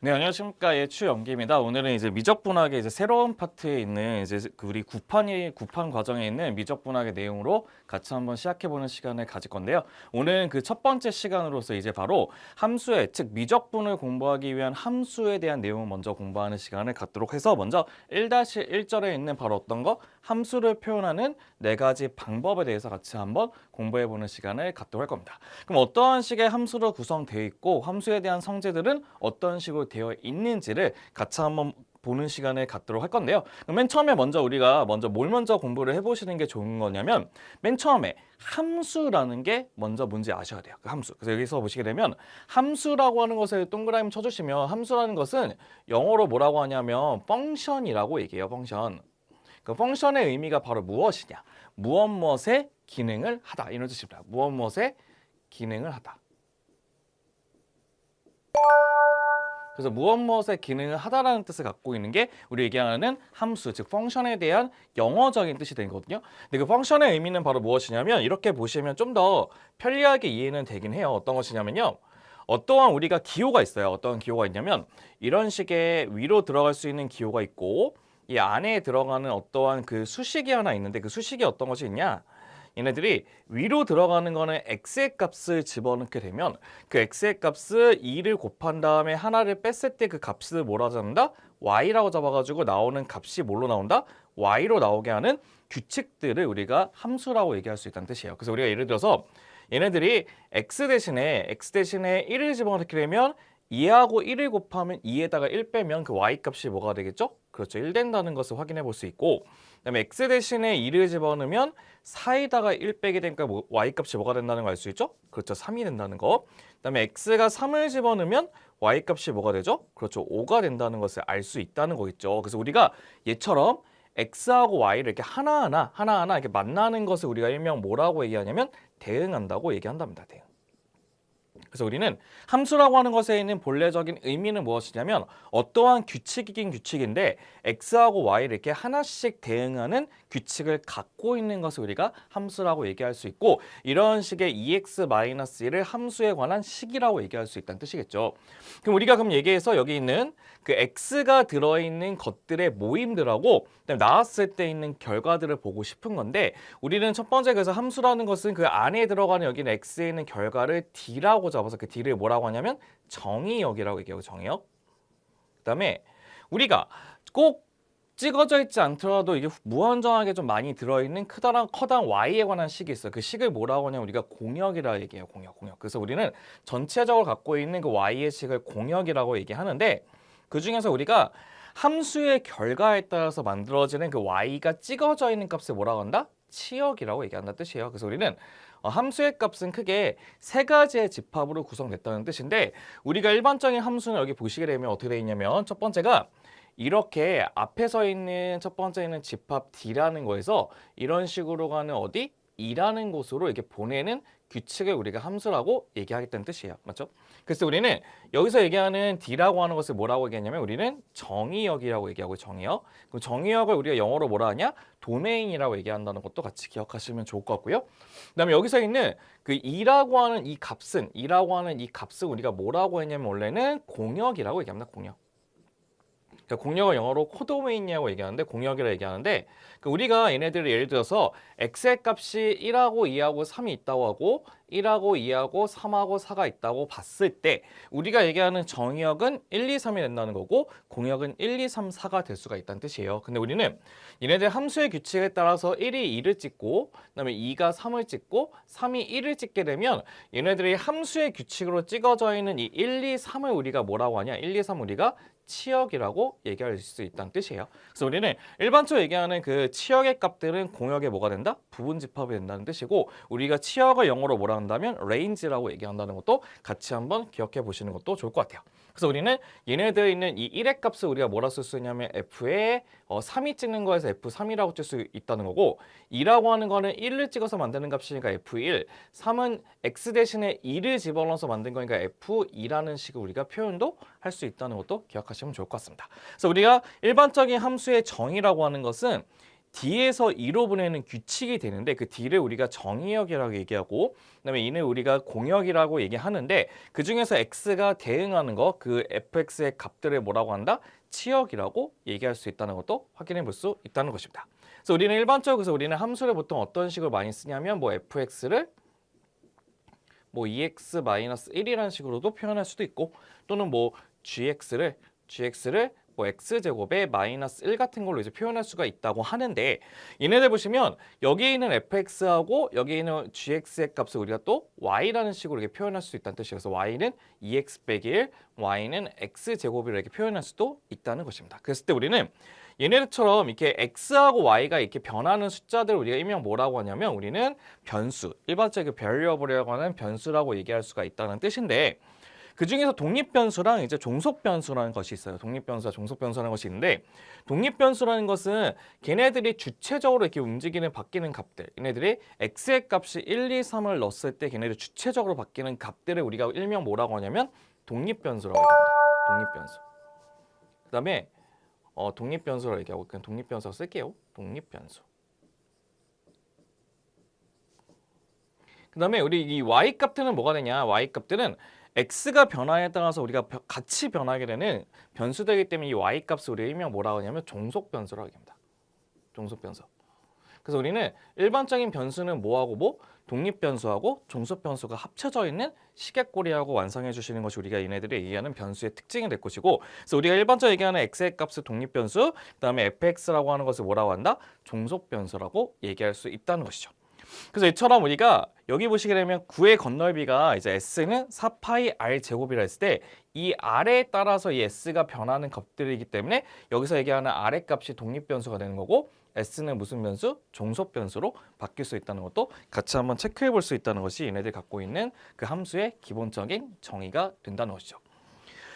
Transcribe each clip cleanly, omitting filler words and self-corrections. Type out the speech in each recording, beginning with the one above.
네, 안녕하십니까. 예, 추영기입니다. 오늘은 이제 미적분학의 이제 새로운 파트에 있는 이제 그 우리 구판 과정에 있는 미적분학의 내용으로 같이 한번 시작해보는 시간을 가질 건데요. 오늘은 그 첫 번째 시간으로서 이제 바로 함수의, 즉 미적분을 공부하기 위한 함수에 대한 내용을 먼저 공부하는 시간을 갖도록 해서 먼저 1-1절에 있는 바로 어떤 거? 함수를 표현하는 네 가지 방법에 대해서 같이 한번 공부해보는 시간을 갖도록 할 겁니다. 그럼 어떠한 식의 함수로 구성되어 있고 함수에 대한 성질들은 어떤 식으로 되어 있는지를 같이 한번 보는 시간을 갖도록 할 건데요. 그럼 맨 처음에 우리가 뭘 먼저 공부를 해보시는 게 좋은 거냐면 맨 처음에 함수라는 게 먼저 뭔지 아셔야 돼요. 그 함수. 그래서 여기서 보시게 되면 함수라고 하는 것을 동그라미 쳐주시면 함수라는 것은 영어로 뭐라고 하냐면 펑션이라고 얘기해요. 펑션. 그 펑션의 의미가 바로 무엇이냐? 무엇의 기능을 하다 이런 뜻입니다. 무엇의 기능을 하다. 그래서 무엇의 기능을 하다라는 뜻을 갖고 있는 게 우리 얘기하는 함수, 즉 펑션에 대한 영어적인 뜻이 되거든요. 근데 그 펑션의 의미는 바로 무엇이냐면 이렇게 보시면 좀 더 편리하게 이해는 되긴 해요. 어떤 것이냐면요. 어떠한 우리가 기호가 있어요. 어떠한 기호가 있냐면 이런 식의 위로 들어갈 수 있는 기호가 있고 이 안에 들어가는 어떠한 그 수식이 하나 있는데 그 수식이 어떤 것이 있냐? 얘네들이 위로 들어가는 거는 x의 값을 집어넣게 되면 그 x의 값을 2를 곱한 다음에 하나를 뺐을 때 그 값을 뭐라 잡는다? y라고 잡아가지고 나오는 값이 뭘로 나온다? y로 나오게 하는 규칙들을 우리가 함수라고 얘기할 수 있다는 뜻이에요. 그래서 우리가 예를 들어서 얘네들이 x 대신에 1을 집어넣게 되면 2하고 1을 곱하면 2에다가 1 빼면 그 y 값이 뭐가 되겠죠? 그렇죠. 1 된다는 것을 확인해 볼 수 있고 그다음에 x 대신에 2를 집어넣으면 4에다가 1 빼게 되니까 y 값이 뭐가 된다는 걸 알 수 있죠? 그렇죠. 3이 된다는 거. 그다음에 x가 3을 집어넣으면 y 값이 뭐가 되죠? 그렇죠. 5가 된다는 것을 알 수 있다는 거겠죠. 그래서 우리가 얘처럼 x하고 y를 이렇게 하나하나 이렇게 만나는 것을 우리가 일명 뭐라고 얘기하냐면 대응한다고 얘기한답니다. 대응. 그래서 우리는 함수라고 하는 것에 있는 본래적인 의미는 무엇이냐면 어떠한 규칙이긴 규칙인데 x하고 y를 이렇게 하나씩 대응하는 규칙을 갖고 있는 것을 우리가 함수라고 얘기할 수 있고 이런 식의 2x-1을 함수에 관한 식이라고 얘기할 수 있다는 뜻이겠죠. 그럼 얘기해서 여기 있는 그 x가 들어있는 것들의 모임들하고 그다음에 나왔을 때 있는 결과들을 보고 싶은 건데 우리는 첫 번째 그래서 함수라는 것은 그 안에 들어가는 여기는 x에 있는 결과를 d라고 잡아서 그 d를 뭐라고 하냐면 정의역이라고 얘기하고 정의역. 그다음에 우리가 꼭 찍어져 있지 않더라도 이게 무한정하게 좀 많이 들어있는 커다란 y에 관한 식이 있어요. 그 식을 뭐라고 하냐면 우리가 공역이라 얘기해요. 공역. 그래서 우리는 전체적으로 갖고 있는 그 y의 식을 공역이라고 얘기하는데 그 중에서 우리가 함수의 결과에 따라서 만들어지는 그 y가 찍어져 있는 값을 뭐라고 한다? 치역이라고 얘기한다 뜻이에요. 그래서 우리는 함수의 값은 크게 세 가지의 집합으로 구성됐다는 뜻인데 우리가 일반적인 함수는 여기 보시게 되면 어떻게 되어 있냐면 첫 번째가 이렇게 앞에 서 있는 첫 번째는 집합 D라는 거에서 이런 식으로 가는 어디? 2라는 곳으로 이렇게 보내는 규칙을 우리가 함수라고 얘기하겠다는 뜻이에요. 맞죠? 그래서 우리는 여기서 얘기하는 D라고 하는 것을 뭐라고 얘기하냐면 우리는 정의역이라고 얘기하고 정의역. 그럼 정의역을 우리가 영어로 뭐라 하냐? 도메인이라고 얘기한다는 것도 같이 기억하시면 좋을 것 같고요. 그다음에 여기서 있는 그 2라고 하는 이 값은 우리가 뭐라고 했냐면 원래는 공역이라고 얘기합니다. 공역. 그러니까 공역을 영어로 코도메인이라고 얘기하는데 공역이라고 얘기하는데 우리가 얘네들을 예를 들어서 x의 값이 1하고 2하고 3이 있다고 하고 1하고 2하고 3하고 4가 있다고 봤을 때 우리가 얘기하는 정의역은 1, 2, 3이 된다는 거고 공역은 1, 2, 3, 4가 될 수가 있다는 뜻이에요. 근데 우리는 얘네들 함수의 규칙에 따라서 1이 2를 찍고 그다음에 2가 3을 찍고 3이 1을 찍게 되면 얘네들이 함수의 규칙으로 찍어져 있는 이 1, 2, 3을 우리가 뭐라고 하냐? 1, 2, 3 우리가 치역이라고 얘기할 수 있다는 뜻이에요. 그래서 우리는 일반적으로 얘기하는 그 치역의 값들은 공역에 뭐가 된다? 부분 집합이 된다는 뜻이고 우리가 치역을 영어로 뭐라 한다면 range라고 얘기한다는 것도 같이 한번 기억해 보시는 것도 좋을 것 같아요. 그래서 우리는 얘네들에 있는 이 1의 값을 우리가 뭐라 쓸 수 있냐면 f에 3이 찍는 거에서 f3이라고 쓸 수 있다는 거고 2라고 하는 거는 1을 찍어서 만드는 값이니까 f1 3은 x 대신에 2를 집어넣어서 만든 거니까 f2라는 식으로 우리가 표현도 할 수 있다는 것도 기억하시면 좋을 것 같습니다. 그래서 우리가 일반적인 함수의 정의라고 하는 것은 D에서 E로 보내는 규칙이 되는데 그 D를 우리가 정의역이라고 얘기하고 그다음에 E는 우리가 공역이라고 얘기하는데 그 중에서 X가 대응하는 거 그 fx의 값들을 뭐라고 한다? 치역이라고 얘기할 수 있다는 것도 확인해 볼 수 있다는 것입니다. 그래서 우리는 함수를 보통 어떤 식으로 많이 쓰냐면 뭐 fx를 뭐 2x-1이라는 식으로도 표현할 수도 있고 또는 뭐 gx를 뭐 x제곱에 -1 같은 걸로 이제 표현할 수가 있다고 하는데 얘네들 보시면 여기에 있는 fx하고 여기에 있는 gx의 값을 우리가 또 y라는 식으로 이렇게 표현할 수 있다는 뜻이에요. 그래서 y는 2x-1, y는 x제곱이라고 이렇게 표현할 수도 있다는 것입니다. 그랬을 때 우리는 얘네들처럼 이렇게 x하고 y가 이렇게 변하는 숫자들을 우리가 일명 뭐라고 하냐면 우리는 변수, 일반적인 variable이라고 하는 변수라고 얘기할 수가 있다는 뜻인데 그 중에서 독립변수랑 이제 종속변수라는 것이 있어요. 독립변수와 종속변수라는 것이 있는데 독립변수라는 것은 걔네들이 주체적으로 이렇게 움직이는 바뀌는 값들 얘네들이 x의 값이 1, 2, 3을 넣었을 때 걔네들 주체적으로 바뀌는 값들을 우리가 일명 뭐라고 하냐면 독립변수라고 얘기합니다. 독립변수. 그 다음에 독립변수라고 얘기하고 그냥 독립변수 쓸게요. 독립변수. 그 다음에 우리 이 y값들은 뭐가 되냐. y값들은 x가 변화에 따라서 우리가 같이 변하게 되는 변수되기 때문에 이 y값을 우리 일명 뭐라고 하냐면 종속변수라고 합니다. 종속변수. 그래서 우리는 일반적인 변수는 뭐하고 뭐? 독립변수하고 종속변수가 합쳐져 있는 시계꼬리하고 완성해 주시는 것이 우리가 얘네들이 얘기하는 변수의 특징이 될 것이고 그래서 우리가 일반적으로 얘기하는 x의 값을 독립변수 그 다음에 fx라고 하는 것을 뭐라고 한다? 종속변수라고 얘기할 수 있다는 것이죠. 그래서 이처럼 우리가 여기 보시게 되면 9의 건널비가 이제 s는 4파이 r 제곱이라 했을 때 이 r에 따라서 이 s가 변하는 값들이기 때문에 여기서 얘기하는 r의 값이 독립변수가 되는 거고 s는 무슨 변수? 종속변수로 바뀔 수 있다는 것도 같이 한번 체크해 볼 수 있다는 것이 얘네들이 갖고 있는 그 함수의 기본적인 정의가 된다는 것이죠.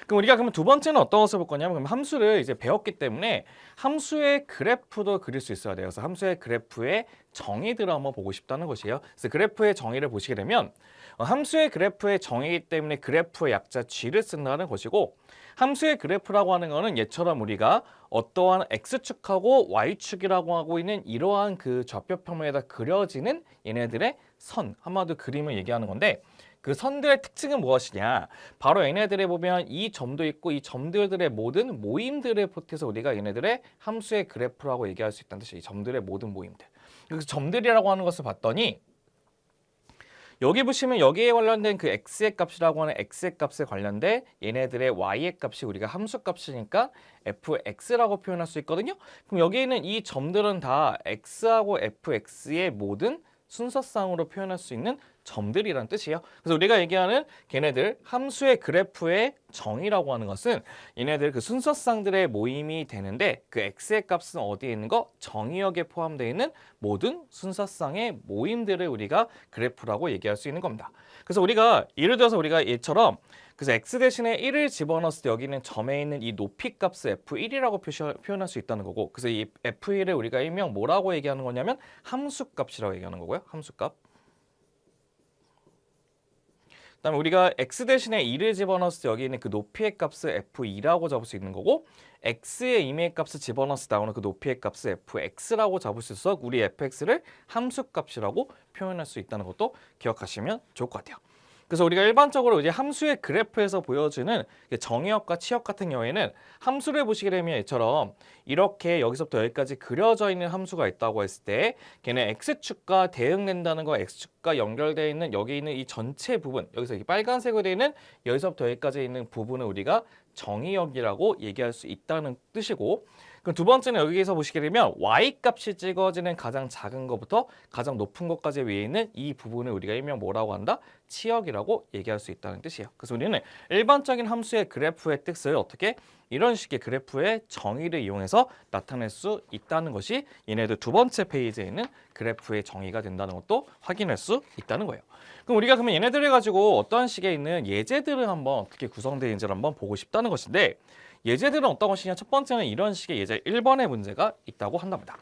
그럼 우리가 그러면 두 번째는 어떤 것을 볼 거냐면 그럼 함수를 이제 배웠기 때문에 함수의 그래프도 그릴 수 있어야 돼요. 그래서 함수의 그래프의 정의들을 한번 보고 싶다는 것이에요. 그래서 그래프의 정의를 보시게 되면 함수의 그래프의 정의이기 때문에 그래프의 약자 g를 쓴다는 것이고 함수의 그래프라고 하는 거는 얘처럼 우리가 어떠한 x축하고 y축이라고 하고 있는 이러한 그 좌표평면에다 그려지는 얘네들의 선, 한마디로 그림을 얘기하는 건데 그 선들의 특징은 무엇이냐? 바로 얘네들에 보면 이 점도 있고 이 점들의 모든 모임들을 포함해서 우리가 얘네들의 함수의 그래프라고 얘기할 수 있다는 뜻이에요. 이 점들의 모든 모임들. 그래서 점들이라고 하는 것을 봤더니 여기 보시면 여기에 관련된 그 x의 값이라고 하는 x의 값에 관련된 얘네들의 y의 값이 우리가 함수 값이니까 fx라고 표현할 수 있거든요. 그럼 여기 있는 이 점들은 다 x하고 fx의 모든 순서상으로 표현할 수 있는 점들이란 뜻이에요. 그래서 우리가 얘기하는 걔네들 함수의 그래프의 정의라고 하는 것은 얘네들 그 순서상들의 모임이 되는데 그 x의 값은 어디에 있는 거? 정의역에 포함되어 있는 모든 순서상의 모임들을 우리가 그래프라고 얘기할 수 있는 겁니다. 그래서 우리가 예를 들어서 우리가 얘처럼 그래서 x 대신에 1을 집어넣었을 때 여기 있는 점에 있는 이 높이 값을 f1이라고 표현할 수 있다는 거고 그래서 이 f1을 우리가 일명 뭐라고 얘기하는 거냐면 함수값이라고 얘기하는 거고요. 함수값. 그다음에 우리가 x 대신에 2를 집어넣었을 때 여기 있는 그 높이의 값을 f2라고 잡을 수 있는 거고 x의 임의의 값을 집어넣었을 때 나오는 그 높이의 값을 fx라고 잡을 수 있어서 우리 fx를 함수값이라고 표현할 수 있다는 것도 기억하시면 좋을 것 같아요. 그래서 우리가 일반적으로 이제 함수의 그래프에서 보여주는 정의역과 치역 같은 경우에는 함수를 보시게 되면 이처럼 이렇게 여기서부터 여기까지 그려져 있는 함수가 있다고 했을 때 걔는 x축과 대응된다는 거 x축과 연결되어 있는 여기 있는 이 전체 부분 여기서 이 빨간색으로 되어 있는 여기서부터 여기까지 있는 부분을 우리가 정의역이라고 얘기할 수 있다는 뜻이고 그럼 두 번째는 여기서 보시게 되면 y값이 찍어지는 가장 작은 것부터 가장 높은 것까지 위에 있는 이 부분을 우리가 일명 뭐라고 한다? 치역이라고 얘기할 수 있다는 뜻이에요. 그래서 우리는 일반적인 함수의 그래프의 뜻을 어떻게 이런 식의 그래프의 정의를 이용해서 나타낼 수 있다는 것이 얘네들 두 번째 페이지에 있는 그래프의 정의가 된다는 것도 확인할 수 있다는 거예요. 그럼 우리가 그러면 얘네들을 가지고 어떤 식의 있는 예제들을 한번 어떻게 구성되는지를 한번 보고 싶다는 것인데 예제들은 어떤 것이냐? 첫 번째는 이런 식의 예제 1번의 문제가 있다고 한답니다.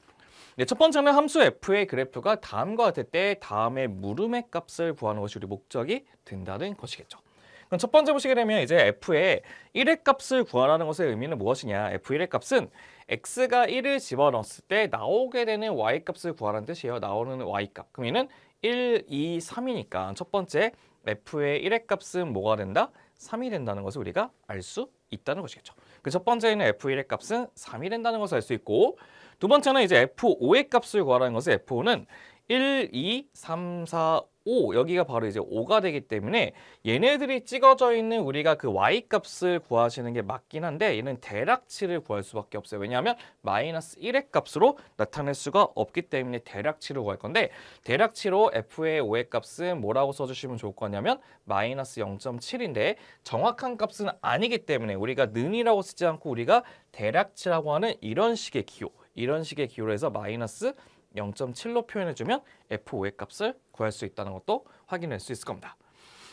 네, 첫 번째는 함수 f의 그래프가 다음과 같을 때 다음의 물음의 값을 구하는 것이 우리 목적이 된다는 것이겠죠. 그럼 첫 번째 보시게 되면 이제 f의 1의 값을 구하라는 것의 의미는 무엇이냐? f1의 값은 x가 1을 집어넣었을 때 나오게 되는 y값을 구하라는 뜻이에요. 나오는 y값. 그럼 얘는 1, 2, 3이니까 첫 번째 f의 1의 값은 뭐가 된다? 3이 된다는 것을 우리가 알 수 있다는 것이겠죠. 그 첫 번째는 f1의 값은 3이 된다는 것을 알 수 있고, 두 번째는 이제 f5의 값을 구하라는 것을 f5는 1, 2, 3, 4, 5 여기가 바로 이제 5가 되기 때문에 얘네들이 찍어져 있는 우리가 그 y-값을 구하시는 게 맞긴 한데 얘는 대략치를 구할 수밖에 없어요. 왜냐하면 마이너스 1의 값으로 나타낼 수가 없기 때문에 대략치로 구할 건데 대략치로 f의 5의 값은 뭐라고 써주시면 좋을 거냐면 마이너스 0.7인데 정확한 값은 아니기 때문에 우리가 는이라고 쓰지 않고 우리가 대략치라고 하는 이런 식의 기호로 해서 마이너스 0.7로 표현해주면 f5의 값을 구할 수 있다는 것도 확인할 수 있을 겁니다.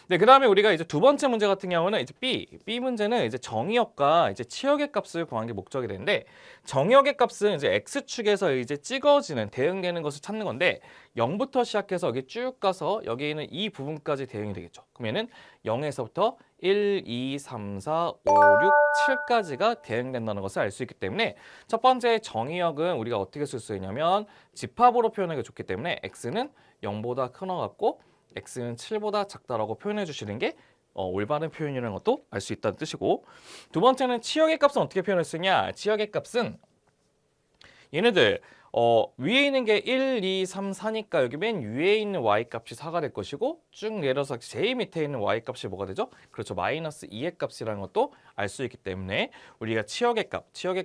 네, 그 다음에 우리가 이제 두 번째 문제 같은 경우는 이제 B 문제는 이제 정의역과 이제 치역의 값을 구하는 게 목적이 되는데 정의역의 값은 이제 x축에서 이제 찍어지는 대응되는 것을 찾는 건데 0부터 시작해서 여기 쭉 가서 여기 있는 이 부분까지 대응이 되겠죠. 그러면은 0에서부터 1, 2, 3, 4, 5, 6, 7까지가 대응된다는 것을 알 수 있기 때문에 첫 번째 정의역은 우리가 어떻게 쓸 수 있냐면 집합으로 표현하기 좋기 때문에 x는 0보다 큰 거 같고 x는 7보다 작다라고 표현해 주시는 게 올바른 표현이라는 것도 알 수 있다는 뜻이고, 두 번째는 치역의 값은 어떻게 표현할 수 있냐? 치역의 값은 얘네들 위에 있는 게 1, 2, 3, 4니까 여기 맨 위에 있는 y-값이 4가 될 것이고 쭉 내려서 제일 밑에 있는 y-값이 뭐가 되죠? 그렇죠. 마이너스 2의 값이라는 것도 알 수 있기 때문에 우리가 치역의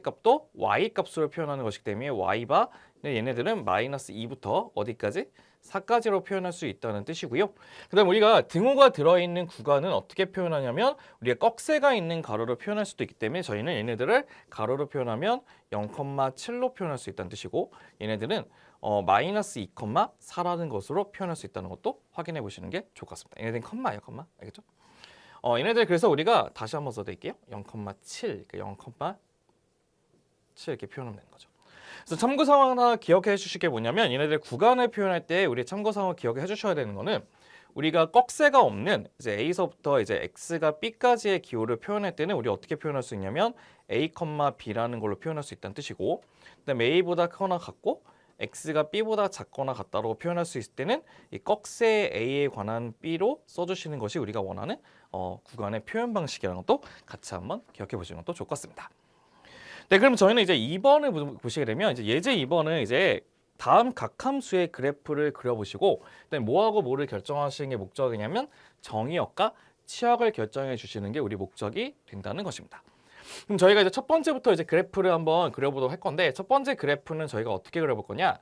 값도 y-값으로 표현하는 것이기 때문에 y바 얘네들은 마이너스 2부터 어디까지? 4까지로 표현할 수 있다는 뜻이고요. 그 다음 우리가 등호가 들어있는 구간은 어떻게 표현하냐면 우리가 꺽쇠가 있는 가로로 표현할 수도 있기 때문에 저희는 얘네들을 가로로 표현하면 0,7로 표현할 수 있다는 뜻이고 얘네들은 마이너스 2,4라는 것으로 표현할 수 있다는 것도 확인해 보시는 게 좋을 것 같습니다. 얘네들은 컴마예요, 컴마. 알겠죠? 얘네들 그래서 우리가 다시 한번 써드릴게요. 0,7, 0,7 이렇게 표현하면 되는 거죠. 그래서 참고사항 하나 기억해 주실 게 뭐냐면 얘네들 구간을 표현할 때 우리 참고사항을 기억해 주셔야 되는 거는 우리가 꺽쇠가 없는 이제 A서부터 이제 X가 B까지의 기호를 표현할 때는 우리 어떻게 표현할 수 있냐면 A, B라는 걸로 표현할 수 있다는 뜻이고 그다음에 A보다 크거나 같고 X가 B보다 작거나 같다고 표현할 수 있을 때는 이 꺽쇠 A에 관한 B로 써주시는 것이 우리가 원하는 구간의 표현 방식이라는 것도 같이 한번 기억해 보시는 것도 좋을 것 같습니다. 네, 그럼 저희는 이제 2번을 보시게 되면 이제 예제 2번은 이제 다음 각 함수의 그래프를 그려보시고 그다음에 뭐하고 뭐를 결정하시는 게 목적이냐면 정의역과 치역을 결정해 주시는 게 우리 목적이 된다는 것입니다. 그럼 저희가 이제 첫 번째부터 이제 그래프를 한번 그려보도록 할 건데 첫 번째 그래프는 저희가 어떻게 그려볼 거냐?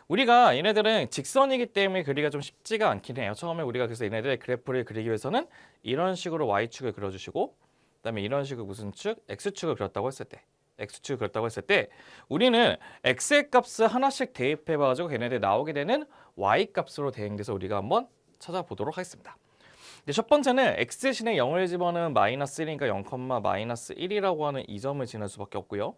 우리가 얘네들은 직선이기 때문에 그리기가 좀 쉽지가 않긴 해요. 처음에 우리가 그래서 얘네들의 그래프를 그리기 위해서는 이런 식으로 y축을 그려주시고 그다음에 이런 식으로 무슨 축? x축을 그렸다고 했을 때 x축을 그렸다고 했을 때 우리는 x의 값을 하나씩 대입해봐가지고 걔네들 나오게 되는 y 값으로 대응돼서 우리가 한번 찾아보도록 하겠습니다. 첫 번째는 x 대신에 0을 집어넣으면 마이너스 1이니까 0, 마이너스 1이라고 하는 이 점을 지날 수밖에 없고요.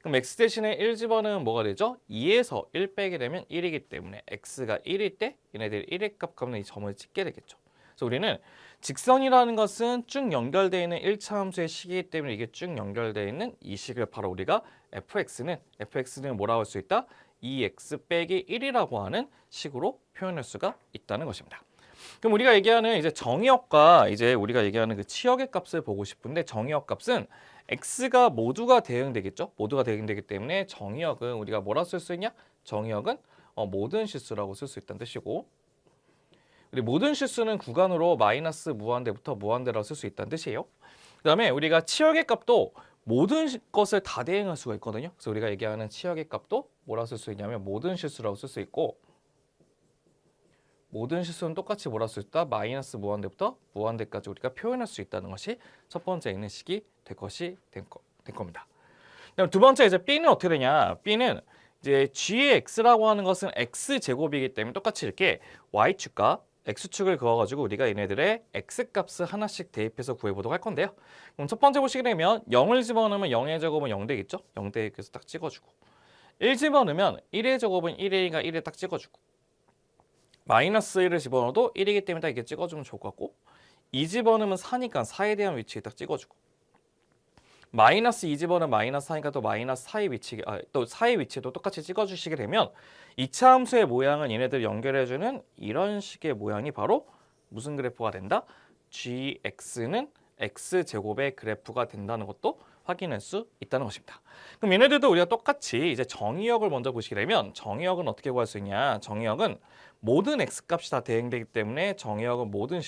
그럼 x 대신에 1 집어넣으면 뭐가 되죠? 2에서 1 빼게 되면 1이기 때문에 x가 1일 때 얘네들이 1의 값 값는 이 점을 찍게 되겠죠. 그래서 우리는 직선이라는 것은 쭉 연결되어 있는 1차 함수의 식이기 때문에 이게 쭉 연결되어 있는 이 식을 바로 우리가 fx는 뭐라고 할 수 있다? 2x 빼기 1이라고 하는 식으로 표현할 수가 있다는 것입니다. 그럼 우리가 얘기하는 이제 정의역과 이제 우리가 얘기하는 그 치역의 값을 보고 싶은데 정의역 값은 x가 모두가 대응되겠죠? 모두가 대응되기 때문에 정의역은 우리가 뭐라 쓸 수 있냐? 정의역은 모든 실수라고 쓸 수 있다는 뜻이고 우리 모든 실수는 구간으로 마이너스 무한대부터 무한대라고 쓸 수 있다는 뜻이에요. 그 다음에 우리가 치역의 값도 모든 것을 다 대응할 수가 있거든요. 그래서 우리가 얘기하는 치역의 값도 뭐라 쓸 수 있냐면 모든 실수라고 쓸 수 있고 모든 실수는 똑같이 뭐라 쓸 수 있다? 마이너스 무한대부터 무한대까지 우리가 표현할 수 있다는 것이 첫 번째 있는 식이 될 겁니다. 그다음 두 번째 이제 B는 어떻게 되냐? B는 이제 G의 X라고 하는 것은 X제곱이기 때문에 똑같이 이렇게 Y축과 X축을 그어가지고 우리가 얘네들의 X값을 하나씩 대입해서 구해보도록 할 건데요. 그럼 첫 번째 보시게 되면 0을 집어넣으면 0의 제곱은 0 되겠죠? 0 대입해서 딱 찍어주고 1 집어넣으면 1의 제곱은 1이니까 1에 딱 찍어주고 마이너스 1을 집어넣어도 1이기 때문에 딱 이렇게 찍어주면 좋을 것 같고 2 집어넣으면 4니까 4에 대한 위치에 딱 찍어주고 마이너스 2집어는 마이너스 4니까 또 마이너스 4의 위치, 또 4의 위치도 똑같이 찍어주시게 되면 2차 함수의 모양은 얘네들 연결해주는 이런 식의 모양이 바로 무슨 그래프가 된다? gx는 x제곱의 그래프가 된다는 것도 확인할 수 있다는 것입니다. 그럼 얘네들도 우리가 똑같이 이제 정의역을 먼저 보시게 되면 정의역은 어떻게 구할 수 있냐? 정의역은 모든 x값이 다 대응되기 때문에 정의역은 모든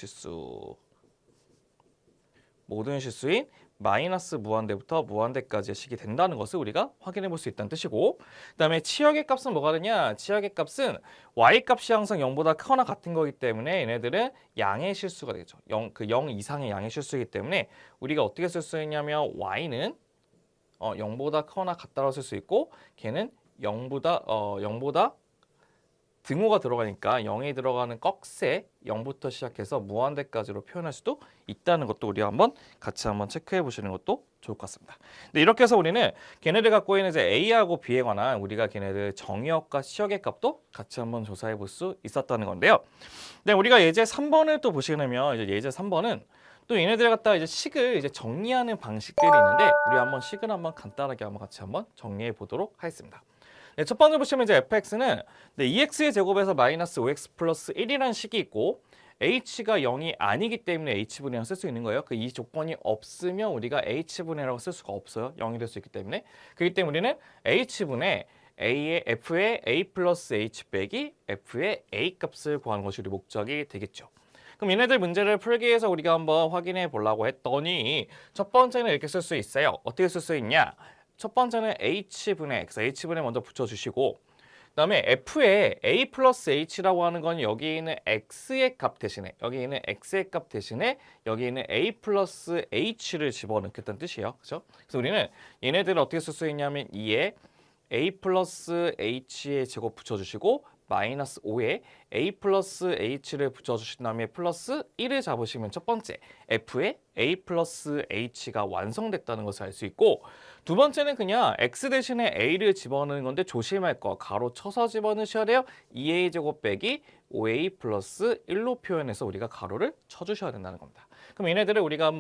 실수인 마이너스 무한대부터 무한대까지의 식이 된다는 것을 우리가 확인해 볼 수 있다는 뜻이고, 그다음에 치역의 값은 뭐가 되냐? 치역의 값은 y 값이 항상 0보다 크거나 같은 거기 때문에 얘네들은 양의 실수가 되겠죠. 0 이상의 양의 실수이기 때문에 우리가 어떻게 쓸 수 있냐면 y는 0보다 크거나 같다고 쓸 수 있고, 걔는 0보다 등호가 들어가니까 0이 들어가는 꺽쇠 0부터 시작해서 무한대까지로 표현할 수도 있다는 것도 우리가 같이 한번 체크해 보시는 것도 좋을 것 같습니다. 근데 이렇게 해서 우리는 걔네들 갖고 있는 이제 A하고 B에 관한 우리가 걔네들 정의역과 시역의 값도 같이 한번 조사해 볼 수 있었다는 건데요. 근데 우리가 예제 3번을 또 보시게 되면 이제 예제 3번은 또 얘네들 갖다가 이제 식을 이제 정리하는 방식들이 있는데 우리 한번 식을 간단하게 같이 정리해 보도록 하겠습니다. 네, 첫 번째 보시면 이제 fx는 2x의 제곱에서 마이너스 5x 플러스 1이라는 식이 있고 h가 0이 아니기 때문에 h분이라고 쓸 수 있는 거예요. 이 조건이 없으면 우리가 h분이라고 쓸 수가 없어요. 0이 될 수 있기 때문에. 그렇기 때문에 우리는 h분의 f의 a 플러스 h 빼기 f의 a 값을 구하는 것이 우리 목적이 되겠죠. 그럼 얘네들 문제를 풀기 위해서 우리가 한번 확인해 보려고 했더니 첫 번째는 이렇게 쓸 수 있어요. 어떻게 쓸 수 있냐? 첫 번째는 h분의 x, h분에 먼저 붙여주시고 그다음에 f의 a 플러스 h라고 하는 건 여기 있는 x의 값 대신에 여기 있는 x의 값 대신에 여기 있는 a 플러스 h를 집어넣겠다는 뜻이에요. 그렇죠? 그래서 우리는 얘네들을 어떻게 쓸 수 있냐면 2에 a 플러스 h의 제곱 붙여주시고 마이너스 5에 a 플러스 h를 붙여주신 다음에 플러스 1을 잡으시면 첫 번째 f의 a 플러스 h가 완성됐다는 것을 알 수 있고 두 번째는 그냥 x 대신에 a를 집어넣는 건데 조심할 거 가로 쳐서 집어넣으셔야 돼요. 2a 제곱 빼기 5a 플러스 1로 표현해서 우리가 가로를 쳐주셔야 된다는 겁니다. 그럼 얘네들을 우리가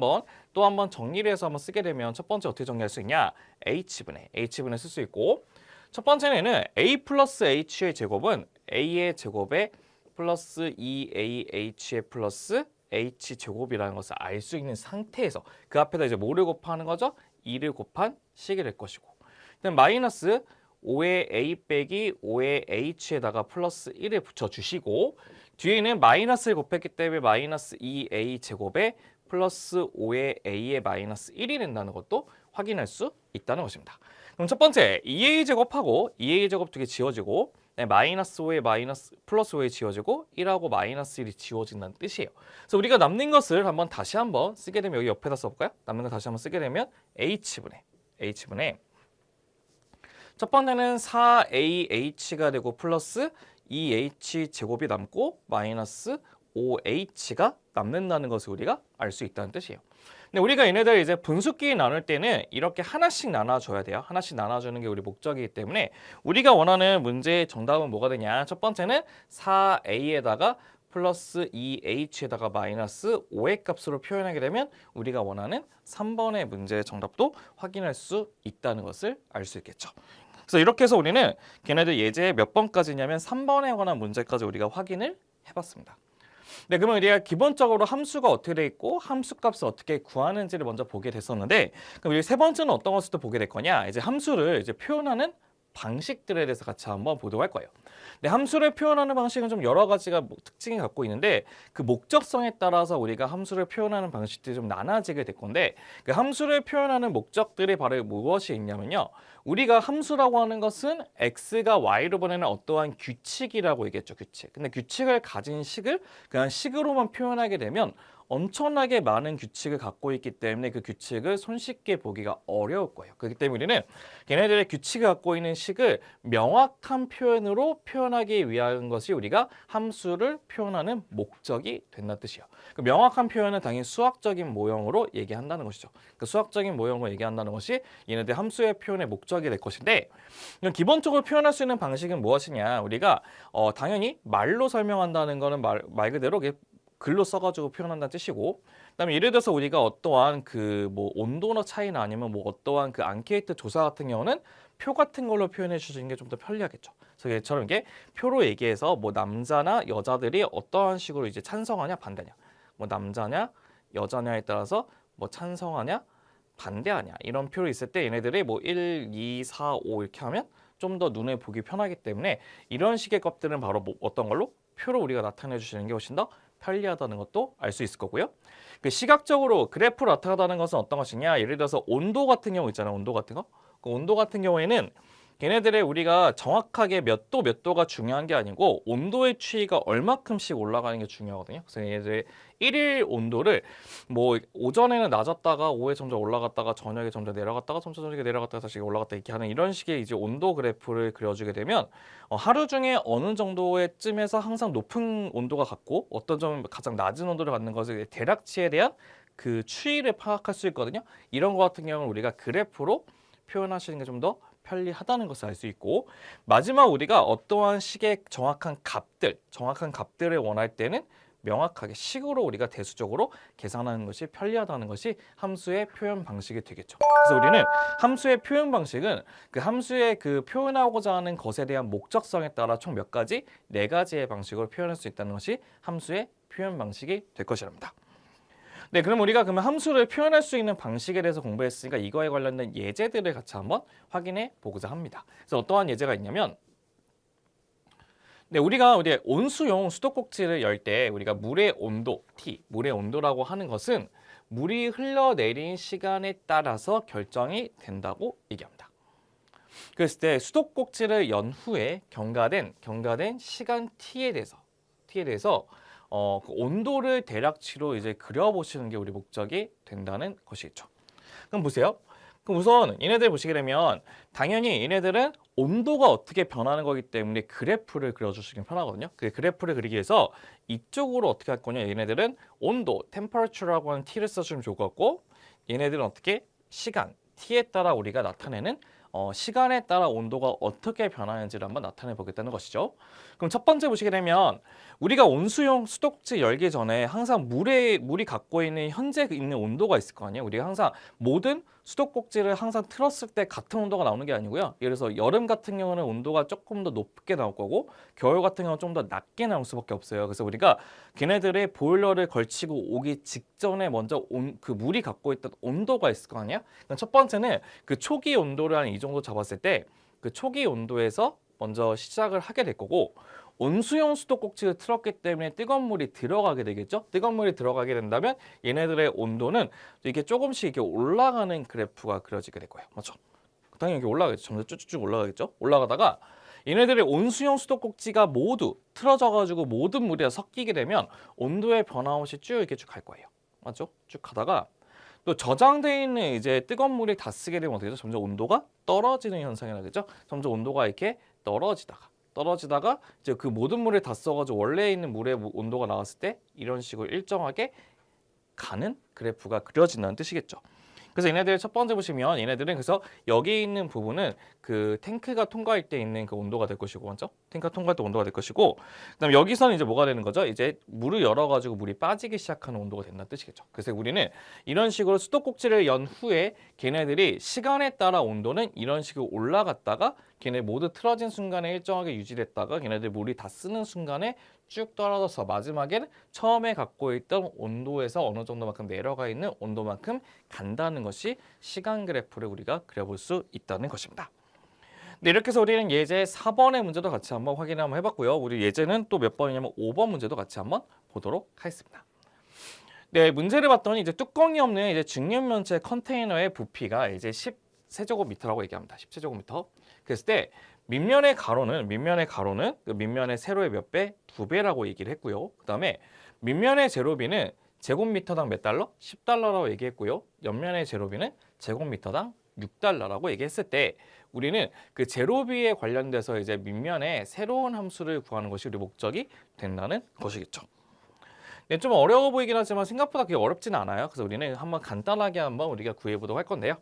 또 한번 정리를 해서 쓰게 되면 첫 번째 어떻게 정리할 수 있냐? h분에 쓸 수 있고 첫 번째는 a 플러스 h의 제곱은 a의 제곱에 플러스 2ah의 플러스 h제곱이라는 것을 알 수 있는 상태에서 그 앞에다 이제 뭐를 곱하는 거죠? 2를 곱한 식이 될 것이고 그다음 마이너스 5의 a 빼기 5의 h에다가 플러스 1을 붙여주시고 뒤에는 마이너스를 곱했기 때문에 마이너스 2a 제곱에 플러스 5의 a의 마이너스 1이 된다는 것도 확인할 수 있다는 것입니다. 그럼 첫 번째 2a 제곱하고 2a 제곱 두 개 지워지고 마이너스 5에 마이너스 플러스 5에 지워지고 1하고 마이너스 1이 지워진다는 뜻이에요. 그래서 우리가 남는 것을 다시 한번 쓰게 되면 여기 옆에다 써볼까요? 남는 거 다시 한번 쓰게 되면 h분의 첫 번째는 4ah가 되고 플러스 2h 제곱이 남고 마이너스 5h가 남는다는 것을 우리가 알 수 있다는 뜻이에요. 근데 우리가 얘네들 이제 분수끼리 나눌 때는 이렇게 하나씩 나눠줘야 돼요. 하나씩 나눠주는 게 우리 목적이기 때문에 우리가 원하는 문제의 정답은 뭐가 되냐? 첫 번째는 4a에다가 플러스 2h에다가 마이너스 5의 값으로 표현하게 되면 우리가 원하는 3번의 문제의 정답도 확인할 수 있다는 것을 알 수 있겠죠. 그래서 이렇게 해서 우리는 걔네들 예제 몇 번까지냐면 3번에 관한 문제까지 우리가 확인을 해봤습니다. 네, 그러면 우리가 기본적으로 함수가 어떻게 돼 있고 함수값을 어떻게 구하는지를 먼저 보게 됐었는데 그럼 우리 세 번째는 어떤 것을 또 보게 될 거냐? 이제 함수를 표현하는 방식들에 대해서 같이 한번 보도록 할 거예요. 네, 함수를 표현하는 방식은 좀 여러 가지가 특징이 갖고 있는데 그 목적성에 따라서 우리가 함수를 표현하는 방식들이 좀 나눠지게 될 건데 그 함수를 표현하는 목적들이 바로 무엇이 있냐면요. 우리가 함수라고 하는 것은 x가 y로 보내는 어떠한 규칙이라고 얘기했죠. 규칙. 근데 규칙을 가진 식을 그냥 식으로만 표현하게 되면 엄청나게 많은 규칙을 갖고 있기 때문에 그 규칙을 손쉽게 보기가 어려울 거예요. 그렇기 때문에 우리는 걔네들의 규칙을 갖고 있는 식을 명확한 표현으로 표현하기 위한 것이 우리가 함수를 표현하는 목적이 된다는 뜻이에요. 그 명확한 표현은 당연히 수학적인 모형으로 얘기한다는 것이죠. 그 수학적인 모형으로 얘기한다는 것이 얘네들 함수의 표현의 목적이 될 것인데 기본적으로 표현할 수 있는 방식은 무엇이냐? 우리가 당연히 말로 설명한다는 거는 말 그대로 글로 써가지고 표현한다는 뜻이고 그다음에 예를 들어서 우리가 어떠한 그 뭐 온도나 차이나 아니면 뭐 어떠한 그 앙케이트 조사 같은 경우는 표 같은 걸로 표현해 주시는 게 좀 더 편리하겠죠. 그래서 얘처럼 이게 표로 얘기해서 뭐 남자나 여자들이 어떠한 식으로 이제 찬성하냐 반대냐, 뭐 남자냐 여자냐에 따라서 뭐 찬성하냐 반대하냐 이런 표로 있을 때 얘네들이 뭐 1, 2, 4, 5 이렇게 하면 좀 더 눈에 보기 편하기 때문에 이런 식의 것들은 바로 뭐 어떤 걸로 표로 우리가 나타내 주시는 게 훨씬 더 편리하다는 것도 알 수 있을 거고요. 그 시각적으로 그래프로 나타나는 것은 어떤 것이냐? 예를 들어서 온도 같은 경우 있잖아요. 온도 같은 거. 그 온도 같은 경우에는 걔네들의 우리가 정확하게 몇 도가 중요한 게 아니고 온도의 추이가 얼마큼씩 올라가는 게 중요하거든요. 그래서 얘네들의 일일 온도를 뭐 오전에는 낮았다가 오후에 점점 올라갔다가 저녁에 점점 내려갔다가 점점 저녁에 내려갔다가 다시 올라갔다 이렇게 하는 이런 식의 이제 온도 그래프를 그려주게 되면 하루 중에 어느 정도의 쯤에서 항상 높은 온도가 같고 어떤 점은 가장 낮은 온도를 갖는 것을 대략치에 대한 그 추이를 파악할 수 있거든요. 이런 거 같은 경우는 우리가 그래프로 표현하시는 게 좀 더 편리하다는 것을 알 수 있고 마지막 우리가 어떠한 식의 정확한 값들을 원할 때는 명확하게 식으로 우리가 대수적으로 계산하는 것이 편리하다는 것이 함수의 표현 방식이 되겠죠. 그래서 우리는 함수의 표현 방식은 그 함수의 그 표현하고자 하는 것에 대한 목적성에 따라 총 몇 가지, 네 가지의 방식으로 표현할 수 있다는 것이 함수의 표현 방식이 될 것이랍니다. 네, 그럼 우리가 그러면 함수를 표현할 수 있는 방식에 대해서 공부했으니까 이거에 관련된 예제들을 같이 한번 확인해 보고자 합니다. 그래서 어떠한 예제가 있냐면 네, 우리 온수용 수도꼭지를 열 때 우리가 물의 온도, T, 물의 온도라고 하는 것은 물이 흘러내린 시간에 따라서 결정이 된다고 얘기합니다. 그랬을 때 수도꼭지를 연 후에 경과된 시간 T에 대해서 그 온도를 대략치로 이제 그려보시는 게 우리 목적이 된다는 것이겠죠. 그럼 보세요. 그럼 우선 얘네들 보시게 되면 당연히 얘네들은 온도가 어떻게 변하는 거기 때문에 그래프를 그려주시긴 편하거든요. 그 그래프를 그리기 위해서 이쪽으로 어떻게 할 거냐? 얘네들은 온도, temperature라고 하는 t를 써주면 좋을 것 같고 얘네들은 어떻게? 시간, t에 따라 우리가 나타내는 시간에 따라 온도가 어떻게 변하는지를 한번 나타내 보겠다는 것이죠. 그럼 첫 번째 보시게 되면 우리가 온수용 수도꼭지 열기 전에 항상 물이 갖고 있는 현재 있는 온도가 있을 거 아니에요. 우리가 항상 모든 수도꼭지를 항상 틀었을 때 같은 온도가 나오는 게 아니고요. 예를 들어서 여름 같은 경우는 온도가 조금 더 높게 나올 거고 겨울 같은 경우는 좀 더 낮게 나올 수밖에 없어요. 그래서 우리가 걔네들의 보일러를 걸치고 오기 직전에 먼저 그 물이 갖고 있던 온도가 있을 거 아니야? 그럼 첫 번째는 그 초기 온도를 한 이 정도 잡았을 때 그 초기 온도에서 먼저 시작을 하게 될 거고 온수용 수도꼭지를 틀었기 때문에 뜨거운 물이 들어가게 되겠죠. 뜨거운 물이 들어가게 된다면 얘네들의 온도는 이게 조금씩 이렇게 올라가는 그래프가 그려지게 될 거예요. 맞죠? 당연히 이렇게 올라가겠죠. 점점 쭉쭉쭉 올라가겠죠. 올라가다가 얘네들의 온수용 수도꼭지가 모두 틀어져가지고 모든 물이 다 섞이게 되면 온도의 변화 없이 쭉 이렇게 쭉 갈 거예요. 맞죠? 쭉 가다가 또 저장되어 있는 이제 뜨거운 물이 다 쓰게 되면 어떻게 되죠? 점점 온도가 떨어지는 현상이 나겠죠. 점점 온도가 이렇게 떨어지다가 이제 그 모든 물을 다 써가지고 원래 있는 물의 온도가 나왔을 때 이런 식으로 일정하게 가는 그래프가 그려진다는 뜻이겠죠. 그래서 얘네들 첫 번째 보시면 얘네들은 그래서 여기 있는 부분은 그 탱크가 통과할 때 있는 그 온도가 될 것이고 맞죠? 탱크가 통과할 때 온도가 될 것이고 그다음 여기서는 이제 뭐가 되는 거죠? 이제 물을 열어가지고 물이 빠지기 시작하는 온도가 된다는 뜻이겠죠. 그래서 우리는 이런 식으로 수도꼭지를 연 후에 걔네들이 시간에 따라 온도는 이런 식으로 올라갔다가 걔네 모두 틀어진 순간에 일정하게 유지됐다가 걔네들 물이 다 쓰는 순간에 쭉 떨어져서 마지막에는 처음에 갖고 있던 온도에서 어느 정도만큼 내려가 있는 온도만큼 간다는 것이 시간 그래프를 우리가 그려볼 수 있다는 것입니다. 네, 이렇게 해서 우리는 예제 4번의 문제도 같이 한번 확인을 한번 해봤고요. 우리 예제는 또 몇 번이냐면 5번 문제도 같이 한번 보도록 하겠습니다. 네, 문제를 봤더니 이제 뚜껑이 없는 이제 증류면체 컨테이너의 부피가 이제 10세제곱미터라고 얘기합니다. 10세제곱미터. 그랬을 때 밑면의 가로는 그 밑면의 세로의 몇 배? 2배라고 얘기를 했고요. 그다음에 밑면의 제로비는 제곱미터당 몇 달러? 10달러라고 얘기했고요. 옆면의 제로비는 제곱미터당 6달러라고 얘기했을 때 우리는 그 제로비에 관련돼서 이제 밑면에 새로운 함수를 구하는 것이 우리 목적이 된다는 것이겠죠. 네, 좀 어려워 보이긴 하지만 생각보다 그게 어렵지는 않아요. 그래서 우리는 한번 간단하게 한번 우리가 구해보도록 할 건데요.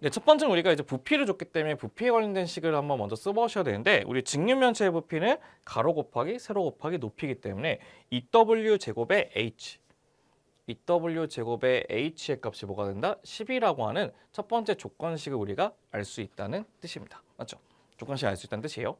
네, 첫 번째는 우리가 이제 부피를 줬기 때문에 부피에 관련된 식을 한번 먼저 써보셔야 되는데 우리 직육면체의 부피는 가로 곱하기 세로 곱하기 높이기 때문에 2w 제곱의 h 2w 제곱의 h의 값이 뭐가 된다? 10이라고 하는 첫 번째 조건식을 우리가 알 수 있다는 뜻입니다. 맞죠? 조건식 알 수 있다는 뜻이에요.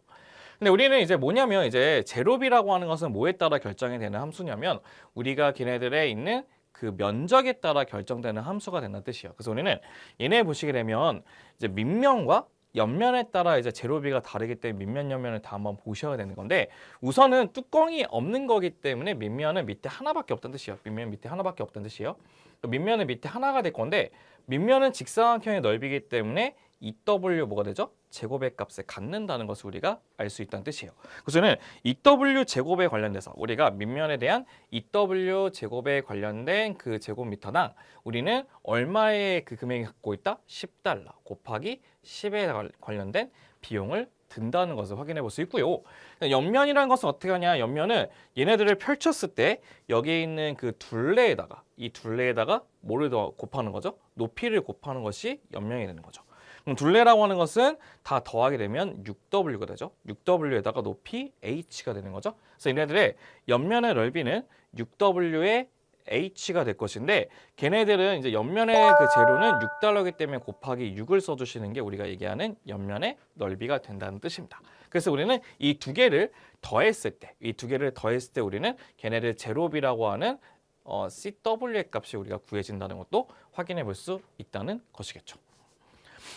근데 우리는 이제 뭐냐면 이제 제곱이라고 하는 것은 뭐에 따라 결정이 되는 함수냐면 우리가 걔네들에 있는 그 면적에 따라 결정되는 함수가 된다는 뜻이에요. 그래서 우리는 얘네 보시게 되면 이제 밑면과 옆면에 따라 이제 제로비가 다르기 때문에 밑면 옆면을 다 한번 보셔야 되는 건데 우선은 뚜껑이 없는 거기 때문에 밑면은 밑에 하나밖에 없다는 뜻이에요. 밑면 밑에 하나밖에 없다는 뜻이에요. 밑면은 밑에 하나가 될 건데 밑면은 직사각형의 넓이기 때문에 2w 뭐가 되죠? 제곱의 값에 갖는다는 것을 우리가 알 수 있다는 뜻이에요. 그래서는 2w 제곱에 관련돼서 우리가 밑면에 대한 2w 제곱에 관련된 그 제곱미터당 우리는 얼마의 그 금액이 갖고 있다? 10달러 곱하기 10에 관련된 비용을 든다는 것을 확인해 볼 수 있고요. 옆면이라는 것은 어떻게 하냐? 옆면은 얘네들을 펼쳤을 때 여기에 있는 그 둘레에다가 이 둘레에다가 뭐를 더 곱하는 거죠? 높이를 곱하는 것이 옆면이 되는 거죠. 그럼 둘레라고 하는 것은 다 더하게 되면 6w가 되죠. 6w에다가 높이 h가 되는 거죠. 그래서 얘네들의 옆면의 넓이는 6w의 h가 될 것인데 걔네들은 이제 옆면의 그 재료는 6달러이기 때문에 곱하기 6을 써주시는 게 우리가 얘기하는 옆면의 넓이가 된다는 뜻입니다. 그래서 우리는 이 두 개를 더했을 때, 이 두 개를 더했을 때 우리는 걔네들 제곱이라고 하는 CW의 값이 우리가 구해진다는 것도 확인해 볼 수 있다는 것이겠죠.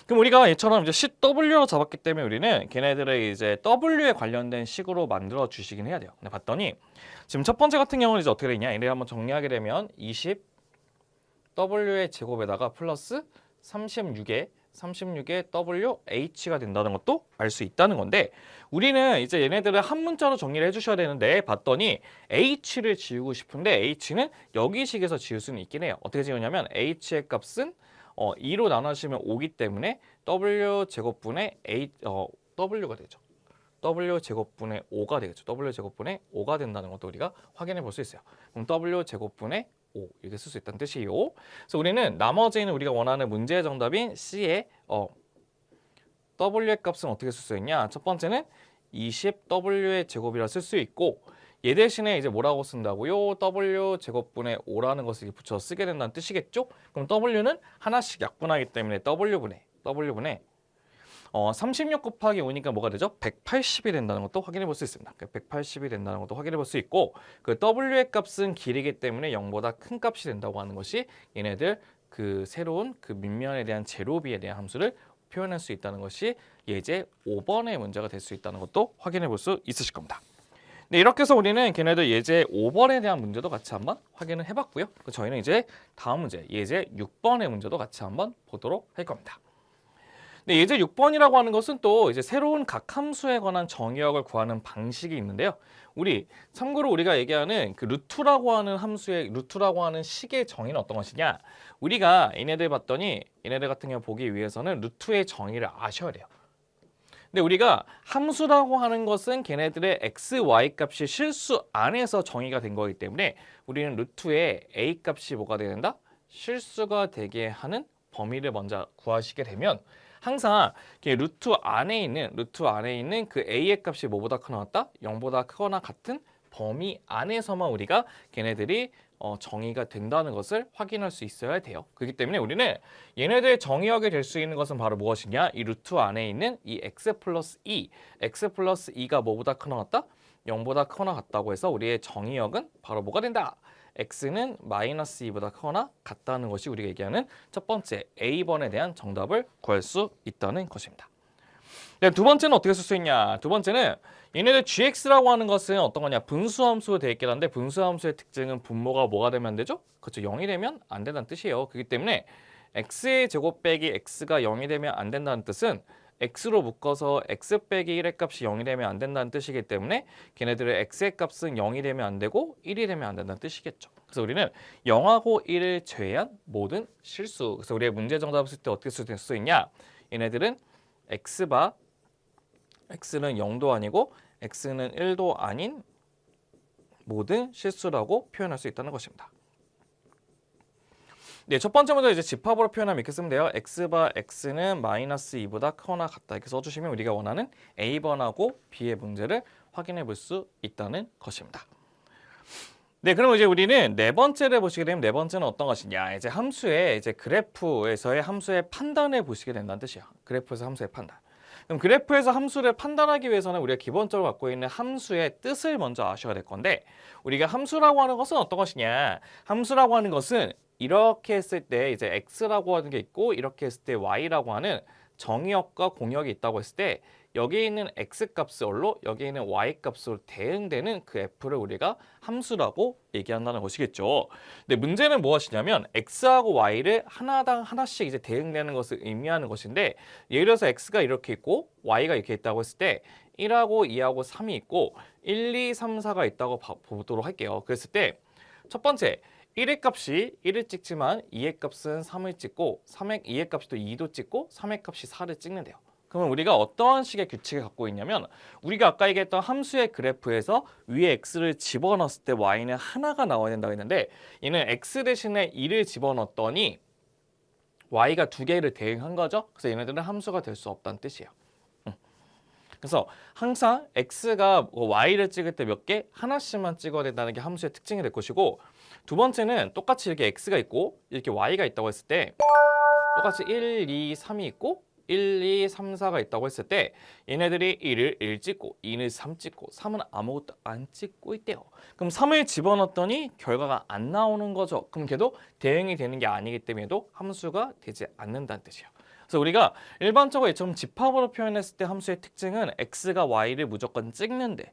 그럼 우리가 얘처럼 이제 CW로 잡았기 때문에 우리는 걔네들의 이제 W에 관련된 식으로 만들어 주시긴 해야 돼요. 근데 봤더니 지금 첫 번째 같은 경우는 이제 어떻게 되냐? 얘를 한번 정리하게 되면 20W의 제곱에다가 플러스 36의 WH가 된다는 것도 알 수 있다는 건데 우리는 이제 얘네들을 한 문자로 정리를 해주셔야 되는데 봤더니 H를 지우고 싶은데 H는 여기식에서 지울 수는 있긴 해요. 어떻게 지우냐면 H의 값은 2로 나눠주시면 5기 때문에 W 제곱분의 W가 되죠. W 제곱분의 5가 되겠죠. W 제곱분의 5가 된다는 것도 우리가 확인해 볼 수 있어요. 그럼 W 제곱분의 5 이렇게 쓸 수 있다는 뜻이에요. 그래서 우리는 나머지는 우리가 원하는 문제의 정답인 C의 W의 값은 어떻게 쓸 수 있냐? 첫 번째는 20W의 제곱이라 쓸 수 있고 얘 대신에 이제 뭐라고 쓴다고요? W 제곱분의 5라는 것을 붙여 쓰게 된다는 뜻이겠죠? 그럼 W는 하나씩 약분하기 때문에 W분의 36 곱하기 5니까 뭐가 되죠? 180이 된다는 것도 확인해 볼 수 있습니다. 180이 된다는 것도 확인해 볼 수 있고 그 W의 값은 길이기 때문에 0보다 큰 값이 된다고 하는 것이 얘네들 그 새로운 그 밑면에 대한 제로비에 대한 함수를 표현할 수 있다는 것이 예제 5번의 문제가 될 수 있다는 것도 확인해 볼 수 있으실 겁니다. 네, 이렇게 해서 우리는 걔네들 예제 5번에 대한 문제도 같이 한번 확인을 해봤고요. 저희는 이제 다음 문제, 예제 6번의 문제도 같이 한번 보도록 할 겁니다. 네, 예제 6번이라고 하는 것은 또 이제 새로운 각 함수에 관한 정의역을 구하는 방식이 있는데요. 참고로 우리가 얘기하는 그 루트라고 하는 함수의 루트라고 하는 식의 정의는 어떤 것이냐? 우리가 얘네들 봤더니 얘네들 같은 경우 보기 위해서는 루트의 정의를 아셔야 돼요. 근데 우리가 함수라고 하는 것은 걔네들의 x, y 값이 실수 안에서 정의가 된 거기 때문에 우리는 루트의 a 값이 뭐가 된다? 실수가 되게 하는 범위를 먼저 구하시게 되면 항상 루트 안에 있는 그 a의 값이 뭐보다 크거나 0보다 크거나 같은 범위 안에서만 우리가 걔네들이 정의가 된다는 것을 확인할 수 있어야 돼요. 그렇기 때문에 우리는 얘네들의 정의역이 될 수 있는 것은 바로 무엇이냐? 이 루트 안에 있는 이 x 플러스 2가 뭐보다 크거나 같다? 0보다 크거나 같다고 해서 우리의 정의역은 바로 뭐가 된다? x는 마이너스 2보다 크거나 같다는 것이 우리가 얘기하는 첫 번째 A번에 대한 정답을 구할 수 있다는 것입니다. 네, 두 번째는 어떻게 쓸 수 있냐? 두 번째는 얘네들 gx라고 하는 것은 어떤 거냐? 분수함수로 되어 있긴 한데 분수함수의 특징은 분모가 뭐가 되면 안 되죠? 그렇죠. 0이 되면 안 된다는 뜻이에요. 그렇기 때문에 x의 제곱 빼기 x가 0이 되면 안 된다는 뜻은 x로 묶어서 x 빼기 1의 값이 0이 되면 안 된다는 뜻이기 때문에 걔네들의 x의 값은 0이 되면 안 되고 1이 되면 안 된다는 뜻이겠죠. 그래서 우리는 0하고 1을 제외한 모든 실수. 그래서 우리의 문제 정답을 쓸 때 어떻게 쓸 수 있냐? 얘네들은 x는 0도 아니고 x는 1도 아닌 모든 실수라고 표현할 수 있다는 것입니다. 네, 첫 번째 문제 이제 집합으로 표현하면 이렇게 쓰면 돼요. x바 x는 마이너스 2보다 크거나 같다. 이렇게 써주시면 우리가 원하는 A번하고 B의 문제를 확인해 볼 수 있다는 것입니다. 네, 그럼 이제 우리는 네 번째를 보시게 되면 네 번째는 어떤 것이냐? 이제 함수의 이제 그래프에서의 함수의 판단을 보시게 된다는 뜻이에요. 그래프에서 함수의 판단. 그럼 그래프에서 함수를 판단하기 위해서는 우리가 기본적으로 갖고 있는 함수의 뜻을 먼저 아셔야 될 건데 우리가 함수라고 하는 것은 어떤 것이냐? 함수라고 하는 것은 이렇게 했을 때 이제 x라고 하는 게 있고 이렇게 했을 때 y라고 하는 정의역과 공역이 있다고 했을 때 여기 있는 x값으로 여기 있는 y값으로 대응되는 그 f를 우리가 함수라고 얘기한다는 것이겠죠. 근데 문제는 무엇이냐면 x하고 y를 하나당 하나씩 이제 대응되는 것을 의미하는 것인데 예를 들어서 x가 이렇게 있고 y가 이렇게 있다고 했을 때 1하고 2하고 3이 있고 1, 2, 3, 4가 있다고 보도록 할게요. 그랬을 때 첫 번째 1의 값이 1을 찍지만 2의 값은 3을 찍고 2의 값이 또 2도 찍고 3의 값이 4를 찍는데요. 그러면 우리가 어떤 식의 규칙을 갖고 있냐면 우리가 아까 얘기했던 함수의 그래프에서 위에 x를 집어넣었을 때 y는 하나가 나와야 된다고 했는데 얘는 x 대신에 2를 집어넣었더니 y가 두 개를 대응한 거죠. 그래서 얘네들은 함수가 될 수 없다는 뜻이에요. 그래서 항상 x가 y를 찍을 때 몇 개? 하나씩만 찍어야 된다는 게 함수의 특징이 될 것이고 두 번째는 똑같이 이렇게 x가 있고 이렇게 y가 있다고 했을 때 똑같이 1, 2, 3이 있고 1, 2, 3, 4가 있다고 했을 때 얘네들이 1을 1 찍고 2는 3 찍고 3은 아무것도 안 찍고 있대요. 그럼 3을 집어넣었더니 결과가 안 나오는 거죠. 그럼 걔도 대응이 되는 게 아니기 때문에도 함수가 되지 않는다는 뜻이에요. 그래서 우리가 일반적으로 이처럼 집합으로 표현했을 때 함수의 특징은 x가 y를 무조건 찍는데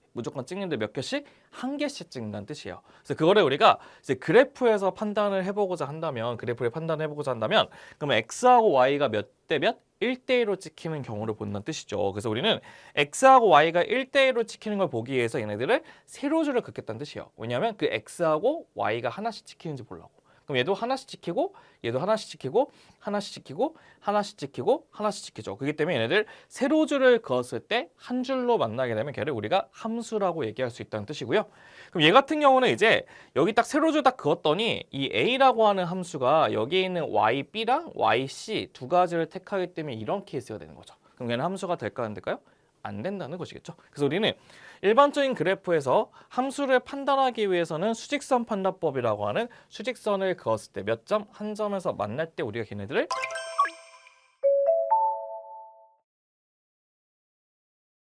몇 개씩? 한 개씩 찍는다는 뜻이에요. 그래서 그거를 우리가 이제 그래프에서 판단을 해보고자 한다면 그러면 x하고 y가 몇 대 몇? 1대1로 찍히는 경우를 본다는 뜻이죠. 그래서 우리는 x하고 y가 1대1로 찍히는 걸 보기 위해서 얘네들을 세로줄을 긋겠다는 뜻이에요. 왜냐하면 그 x하고 y가 하나씩 찍히는지 보려고. 그럼 얘도 하나씩 찍히고 얘도 하나씩 찍히고 하나씩 찍히고 하나씩 찍히고 하나씩 찍히죠. 그렇기 때문에 얘네들 세로줄을 그었을 때 한 줄로 만나게 되면 걔를 우리가 함수라고 얘기할 수 있다는 뜻이고요. 그럼 얘 같은 경우는 이제 여기 딱 세로줄 딱 그었더니 이 a라고 하는 함수가 여기 있는 yb랑 yc 두 가지를 택하기 때문에 이런 케이스가 되는 거죠. 그럼 얘는 함수가 될까 안 될까요? 안 된다는 것이겠죠. 그래서 우리는 일반적인 그래프에서 함수를 판단하기 위해서는 수직선 판단법이라고 하는 수직선을 그었을 때 몇 점? 한 점에서 만날 때 우리가 걔네들을